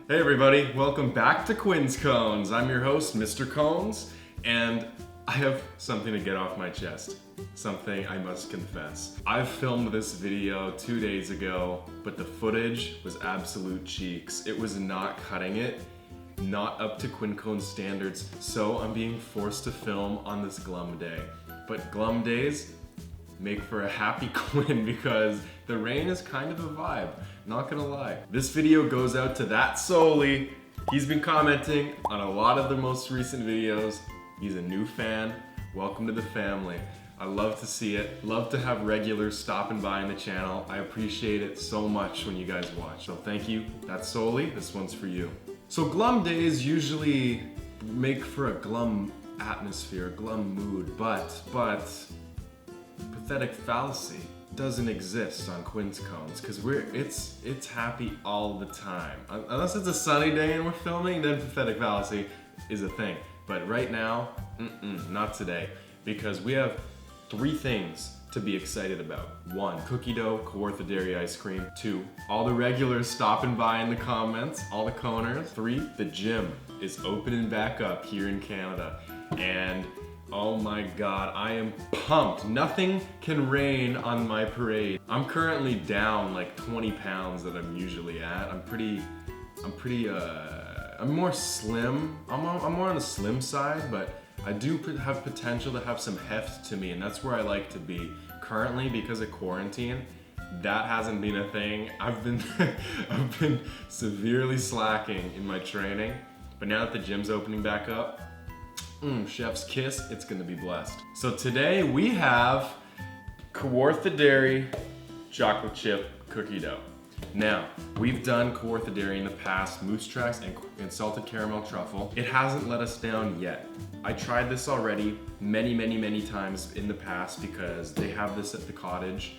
Hey everybody, welcome back to Quinn's Cones. I'm your host, Mr. Cones, and I have something to get off my chest. Something I must confess. I filmed this video 2 days ago, but the footage was absolute cheeks. It was not cutting it, not up to Quinn Cones standards, so I'm being forced to film on this glum day. But glum days make for a happy Quinn because the rain is kind of a vibe, not gonna lie. This video goes out to that Soli. He's been commenting on a lot of the most recent videos. He's a new fan. Welcome to the family. I love to see it. Love to have regulars stopping by in the channel. I appreciate it so much when you guys watch. So thank you. That's Soli. This one's for you. So glum days usually make for a glum atmosphere, a glum mood, but pathetic fallacy doesn't exist on Quinn's Cones because it's happy all the time. Unless it's a sunny day and we're filming, then pathetic fallacy is a thing. But right now, not today, because we have 3 things to be excited about. 1, cookie dough, Kawartha dairy ice cream. 2, all the regulars stopping by in the comments, all the coners. 3, the gym is opening back up here in Canada. And oh my god, I am pumped. Nothing can rain on my parade. I'm currently down like 20 pounds that I'm usually at. I'm more slim. I'm more on the slim side, but I do have potential to have some heft to me, and that's where I like to be. Currently, because of quarantine, that hasn't been a thing. I've been severely slacking in my training, but now that the gym's opening back up, chef's kiss, it's gonna be blessed. So today we have Kawartha dairy chocolate chip cookie dough. Now, we've done Kawartha dairy in the past, moose tracks and salted caramel truffle. It hasn't let us down yet. I tried this already many times in the past because they have this at the cottage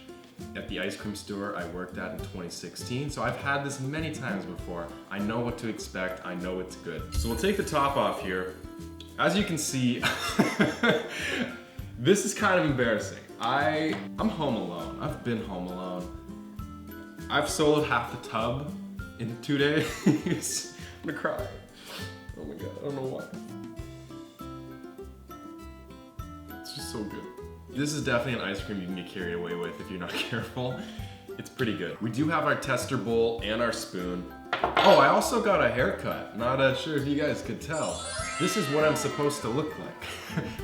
at the ice cream store I worked at in 2016. So I've had this many times before. I know what to expect, I know it's good. So we'll take the top off here. As you can see, this is kind of embarrassing. I'm home alone. I've been home alone. I've sold half the tub in 2 days. I'm gonna cry. Oh my god, I don't know why. It's just so good. This is definitely an ice cream you can get carried away with if you're not careful. It's pretty good. We do have our tester bowl and our spoon. Oh, I also got a haircut. Not sure if you guys could tell. This is what I'm supposed to look like.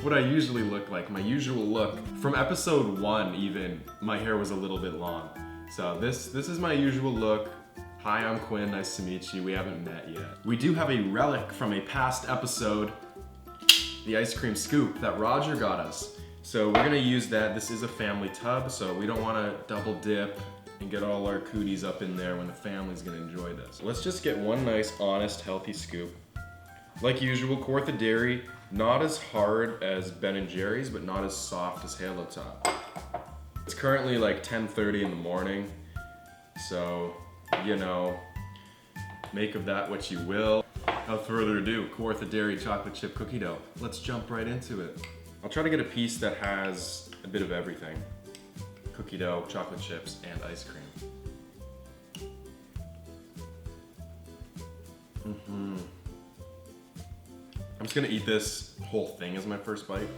What I usually look like, my usual look. From episode 1 even, my hair was a little bit long. So this is my usual look. Hi, I'm Quinn, nice to meet you. We haven't met yet. We do have a relic from a past episode, the ice cream scoop that Roger got us. So we're gonna use that. This is a family tub, so we don't wanna double dip and get all our cooties up in there when the family's gonna enjoy this. Let's just get one nice, honest, healthy scoop. Like usual, Kawartha dairy, not as hard as Ben & Jerry's, but not as soft as Halo Top. It's currently like 10:30 in the morning, so, you know, make of that what you will. Without further ado, Kawartha dairy chocolate chip cookie dough. Let's jump right into it. I'll try to get a piece that has a bit of everything. Cookie dough, chocolate chips, and ice cream. I'm just gonna eat this whole thing as my first bite.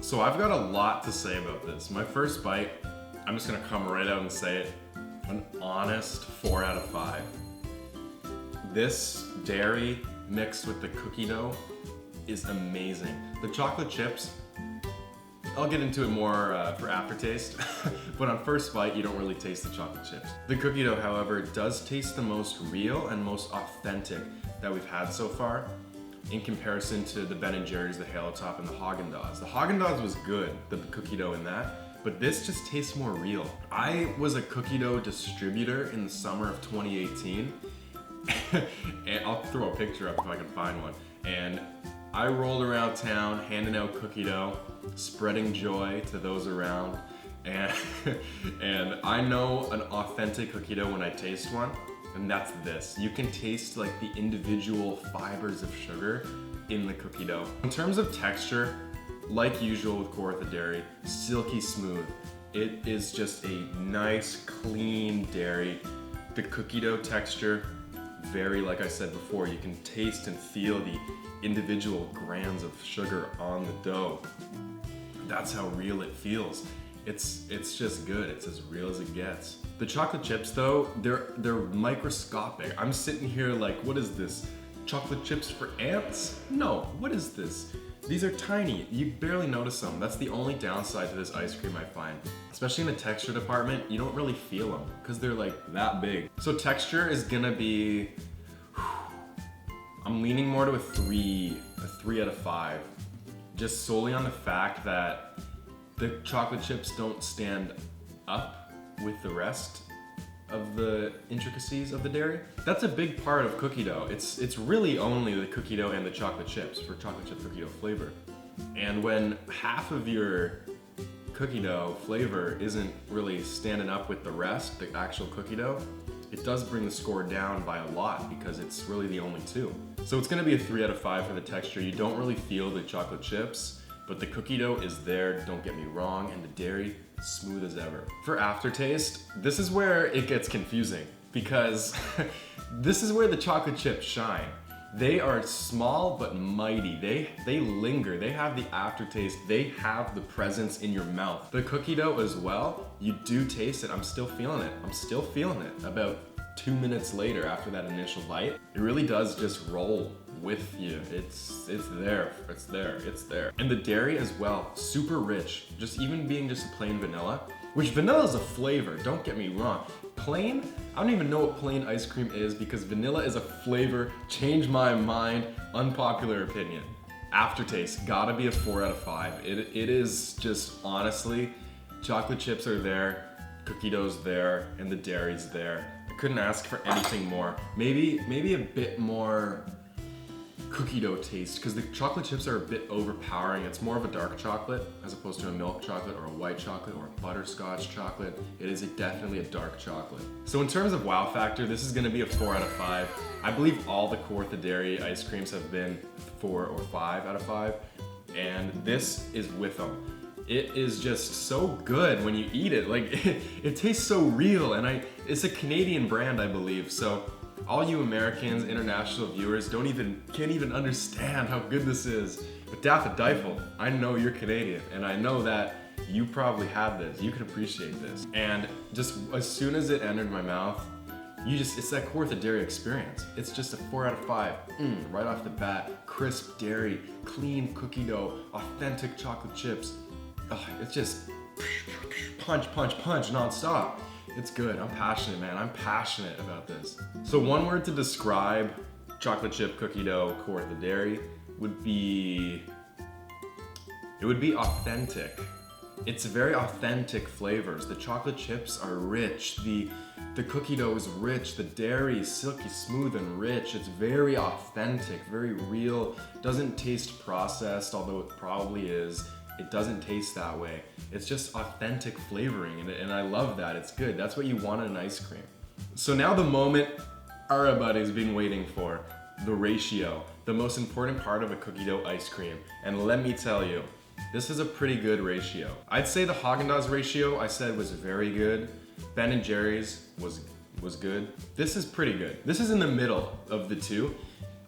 So I've got a lot to say about this. My first bite, I'm just gonna come right out and say it, an honest 4 out of 5. This dairy mixed with the cookie dough is amazing. The chocolate chips, I'll get into it more for aftertaste, but on first bite, you don't really taste the chocolate chips. The cookie dough, however, does taste the most real and most authentic that we've had so far in comparison to the Ben & Jerry's, the Halo Top, and the Haagen-Dazs. The Haagen-Dazs was good, the cookie dough in that, but this just tastes more real. I was a cookie dough distributor in the summer of 2018, and I'll throw a picture up if I can find one, and I rolled around town handing out cookie dough, spreading joy to those around, and I know an authentic cookie dough when I taste one, and that's this. You can taste like the individual fibers of sugar in the cookie dough. In terms of texture, like usual with Kawartha dairy, silky smooth. It is just a nice, clean dairy. The cookie dough texture very, like I said before, you can taste and feel the individual grams of sugar on the dough. That's how real it feels. It's just good. It's as real as it gets. The chocolate chips though, they're microscopic. I'm sitting here like, what is this? Chocolate chips for ants? No, what is this? These are tiny. You barely notice them. That's the only downside to this ice cream I find. Especially in the texture department, you don't really feel them because they're like that big. So texture is gonna be, I'm leaning more to a 3 out of 5. Just solely on the fact that the chocolate chips don't stand up with the rest of the intricacies of the dairy. That's a big part of cookie dough. It's really only the cookie dough and the chocolate chips for chocolate chip cookie dough flavor. And when half of your cookie dough flavor isn't really standing up with the rest, the actual cookie dough, it does bring the score down by a lot because it's really the only two. So it's gonna be a 3 out of 5 for the texture. You don't really feel the chocolate chips, but the cookie dough is there, don't get me wrong, and the dairy, smooth as ever. For aftertaste, this is where it gets confusing because this is where the chocolate chips shine. They are small but mighty. They linger, they have the aftertaste, they have the presence in your mouth. The cookie dough as well, you do taste it. I'm still feeling it. I'm still feeling it about 2 minutes later after that initial bite. It really does just roll with you. It's there, it's there, it's there. And the dairy as well, super rich. Just even being just a plain vanilla, which vanilla is a flavor, don't get me wrong. Plain, I don't even know what plain ice cream is because vanilla is a flavor. Change my mind, unpopular opinion. Aftertaste, gotta be a 4 out of 5. It is just, honestly, chocolate chips are there, cookie dough's there, and the dairy's there. I couldn't ask for anything more. Maybe a bit more cookie dough taste because the chocolate chips are a bit overpowering. It's more of a dark chocolate as opposed to a milk chocolate or a white chocolate or a butterscotch chocolate. It is definitely a dark chocolate. So in terms of wow factor, this is gonna be a 4 out of 5. I believe all the Kawartha dairy ice creams have been 4 or 5 out of 5, and this is with them. It is just so good when you eat it. Like it tastes so real, and it's a Canadian brand, I believe. So all you Americans, international viewers, can't even understand how good this is. But Daffy Difel, I know you're Canadian, and I know that you probably had this. You can appreciate this. And just as soon as it entered my mouth, it's that Kawartha dairy experience. It's just a 4 out of 5. Right off the bat, crisp dairy, clean cookie dough, authentic chocolate chips. It's just punch, punch, punch nonstop. It's good. I'm passionate, man. I'm passionate about this. So one word to describe chocolate chip cookie dough Kawartha dairy would be authentic. It's very authentic flavors. The chocolate chips are rich. The cookie dough is rich. The dairy is silky smooth and rich. It's very authentic, very real. Doesn't taste processed, although it probably is. It doesn't taste that way. It's just authentic flavoring, and I love that. It's good. That's what you want in an ice cream. So now the moment everybody's been waiting for, the ratio, the most important part of a cookie dough ice cream. And let me tell you, this is a pretty good ratio. I'd say the Haagen-Dazs ratio I said was very good. Ben & Jerry's was good. This is pretty good. This is in the middle of the two.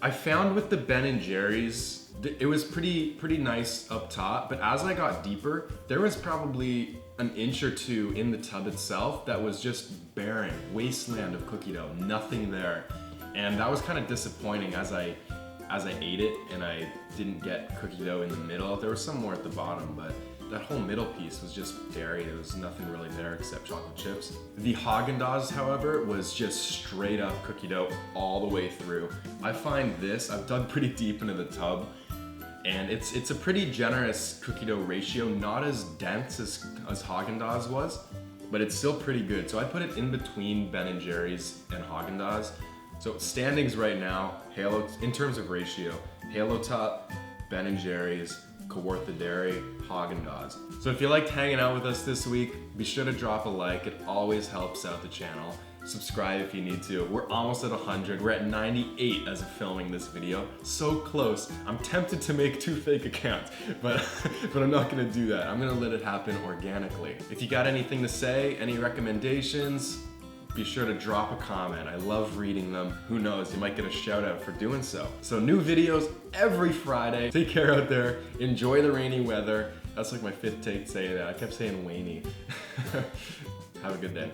I found with the Ben & Jerry's, it was pretty nice up top, but as I got deeper, there was probably an inch or two in the tub itself that was just barren, wasteland of cookie dough, nothing there. And that was kind of disappointing as I ate it and I didn't get cookie dough in the middle. There was some more at the bottom, but that whole middle piece was just dairy. There was nothing really there except chocolate chips. The Haagen-Dazs, however, was just straight up cookie dough all the way through. I find this, I've dug pretty deep into the tub, and it's a pretty generous cookie dough ratio, not as dense as Haagen-Dazs was, but it's still pretty good. So I put it in between Ben & Jerry's and Haagen-Dazs. So standings right now, Halo, in terms of ratio, Halo Top, Ben & Jerry's, Kawartha Dairy, Haagen-Dazs. So if you liked hanging out with us this week, be sure to drop a like. It always helps out the channel. Subscribe if you need to. We're almost at 100. We're at 98 as of filming this video. So close. I'm tempted to make 2 fake accounts, but I'm not gonna do that. I'm gonna let it happen organically. If you got anything to say, any recommendations, be sure to drop a comment. I love reading them. Who knows, you might get a shout out for doing so. So new videos every Friday. Take care out there. Enjoy the rainy weather. That's like my 5th take saying that. I kept saying Waney. Have a good day.